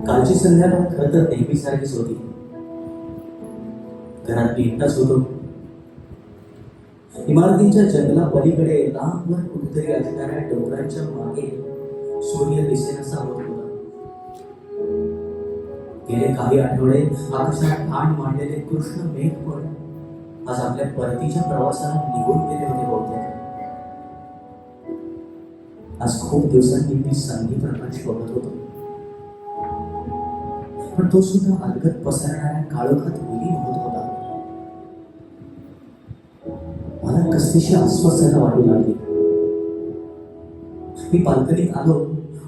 कालची संध्याकाळ खरं तर नेहमीसारखीच होती. घरात मी एकटाच होतो. इमारतीच्या जंगला पलीकडे लांबवर कुठेतरी असणाऱ्या डोंगरांच्या मागे सूर्य दिसेनासा होत होता. गेले काही आठवडे आकाशात ठाण मांडलेले कृष्ण मेघ पण आज आपल्या परतीच्या प्रवासाला निघून गेले होते बहुतेक. आज खूप दिवसांनी मी संधी प्रकाश बघत होतो, पण तो सुद्धा अलगद पसरणाऱ्या काळोखात विलीन होत होता. मला कसलीशी अस्वस्थता वाटू लागली. मी बाल्कनीत आलो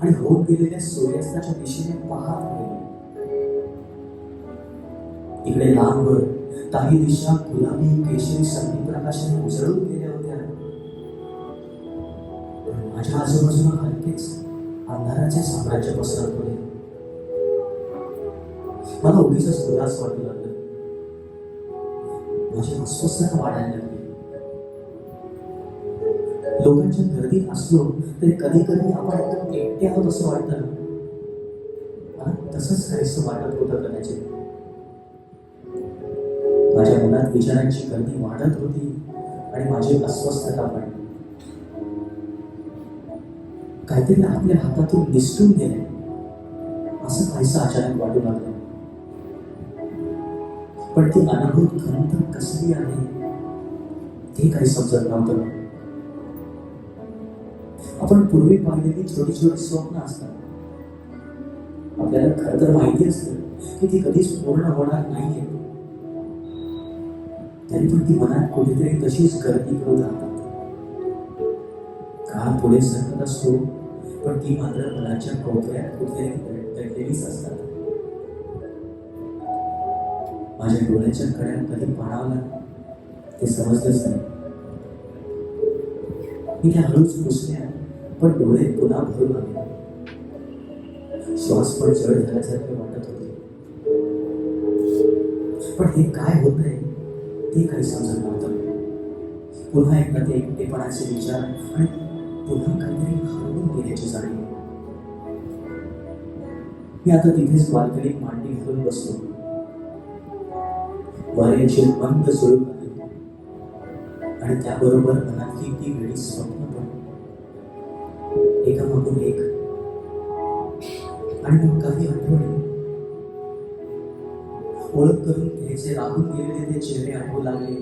आणि होत गेलेल्या सूर्यास्ताच्या दिशेने पाहत राहिलो. इकडे लांबवर काही दिशा गुलाबी केशरी संधी प्रकाशाने उजळून गेल्या होत्या. माझ्या आजूबाजूला हलकेच अंधाराचे साम्राज्य पसरत होते. मला उगीच उदास वाटू लागलं. माझी अस्वस्थता वाढायला लागली. लोकांच्या गर्दीत असलो तरी कधी कधी आपण एकदम एकटे आहोत असं वाटतं. मला तसंच काहीसं वाटत होतं कदाचित. माझ्या मनात विचारांची गर्दी वाढत होती आणि माझी अस्वस्थता पण. काहीतरी आपल्या हातातून निसटून गेले असं काहीसं अचानक वाटू लागलं. पण ती अनुभूत खंत कसली आहे ते काही समजत नव्हतं. आपण पूर्वी पाहिलेली छोटी छोटी स्वप्न असतात. आपल्याला खरं तर माहिती असतं की ती कधीच पूर्ण होणार नाहीये, तरी पण ती मनात कुठेतरी तशीच गर्दी करून राहतात. काळ पुढे सरकत असतो, पण ती मात्र मनाच्या कोपऱ्यात कुठेतरी दडलेलीच असतात. माझ्या डोळ्याच्या कड्या कधी पाणावला ते समजलंच नाही. मी त्या हळूच पुसल्या, पण डोळे पुन्हा भरून आले. श्वास पण जड झाल्यासारखे वाटत होते. पण हे काय होत आहे ते काही समजत नव्हतं. पुन्हा एकदा ते एकटेपणाचे विचार आणि पुन्हा काहीतरी हरवून गेल्याची जाणीव. मी आता तिथेच बाल्कनीत मांडी घालून बसलो. वाऱ्याची मंद सुरू आली आणि त्याबरोबर मनातली ती वेळी स्वप्न पण एकामागून एक. आणि मग काही आठवणी ओळख करून घ्यायचे राहून गेलेले ते चेहरे आठवू लागले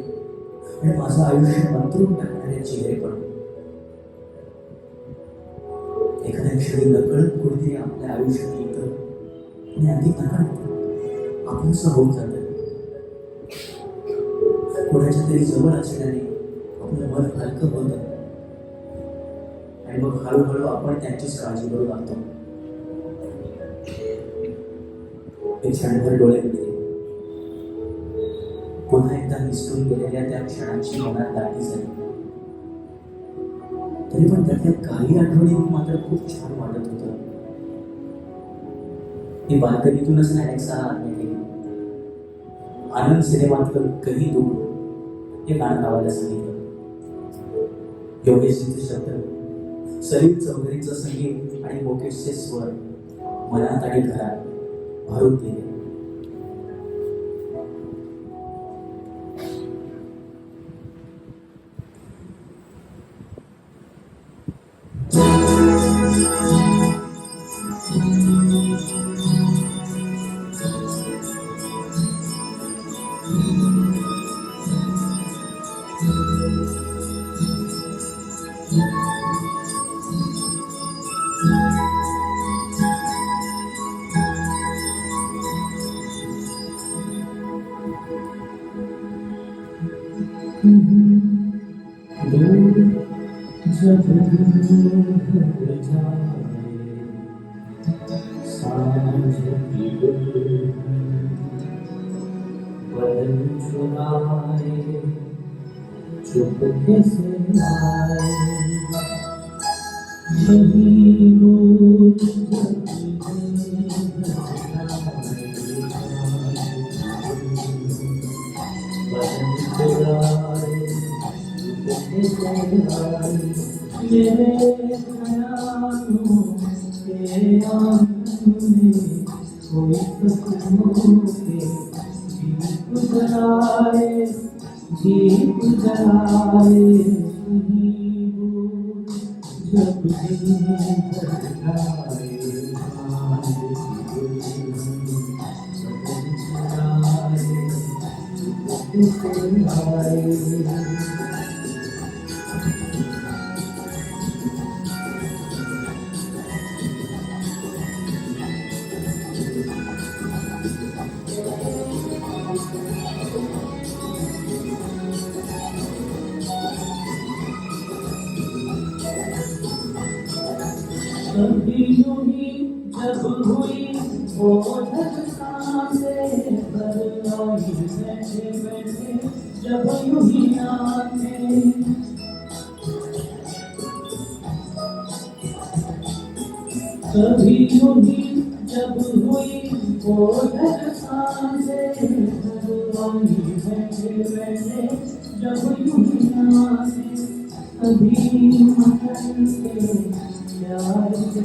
आणि माझं आयुष्य मंत्रून टाकणारे चेहरे पण. एखाद्या क्षणी नकळत कुठेतरी आपल्या आयुष्यात येतं आणि अगदी नकळत आपणच होऊन जातं. कोणाच्या तरी जवळ असल्याने आपलं मन हलकं होतं आणि मग हळूहळू आपण त्यांचीच काळजी करू लागतो. एक क्षणभर डोळे मिळले. पुन्हा एकदा निसटून गेलेल्या त्या क्षणांची मनात दाटी झाली. तरी पण त्यातल्या काही आठवणी मात्र खूप छान वाटत होतं. मी बाल्कनीतूनच अनेकसा आज्ञा केली. आनंद सिनेमातलं कधी दूर हे गाणं गावायला सांगितलं. योगेशचे शब्द, सलील चौधरीचं संगीत आणि मुकेशचे स्वर मनात आणि घरात भरून गेले. चुपके से आए मेरे ख्यालों के आंगन में कोई सपनों के दीप जलाए, दीप जलाए नहीं भूल, जब दिन ढल जाए चाँद की दुल्हन सजन आए, चुपके से आए। कभी यूं ही जब हुई वो सांसें भर आई बैठे बैठे, जब यूं ही आंखें कभी यूं ही जब हुई वो सांसें भर आई बैठे बैठे, जब यूं ही आंखें कभी मकर के प्यार के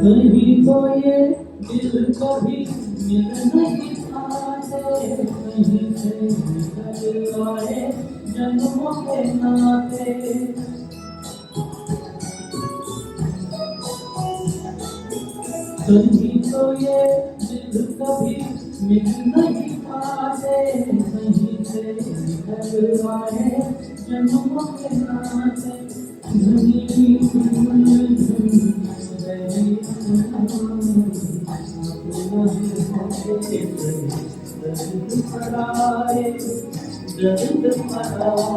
कहीं तो ये दिल कभी मिल नहीं पाते, कहीं से निकल आए जन्मों के नाते। कहीं तो ये दिल कभी मिल नहीं पाते, कहीं से निकल आए जन्मों के नाते। दर्द पराए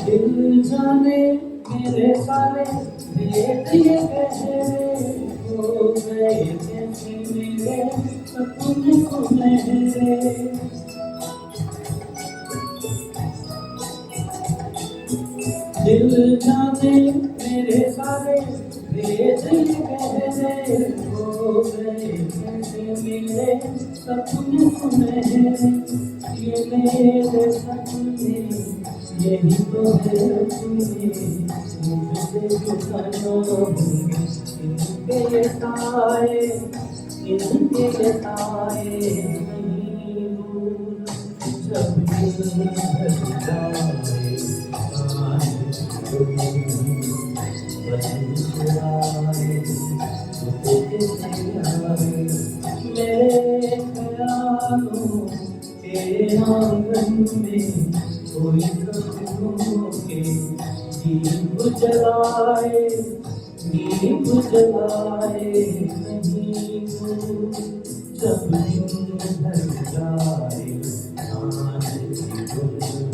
दिल जाने मेरे सारे भेद ये गहरे हो गए, कैसे मेरे सपने सुनहरे। दिल जाने मेरे सारे भेद ये गहरे हो गए, कैसे मेरे सपने सुनहरे। ये मेरे सपने यही तो है अपने मुझसे जुटाना होंगे, इनके साए इनके साए नहीं भूल, जब दिन ढल जाए चुपके से आए। मेरे ख्यालों के आंगन में कोई सपनों के दीप जलाए, दीप जलाए नहीं भूल, जब दिन ढल जाए चाँद की दुल्हन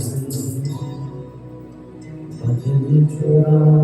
सजन चुराए।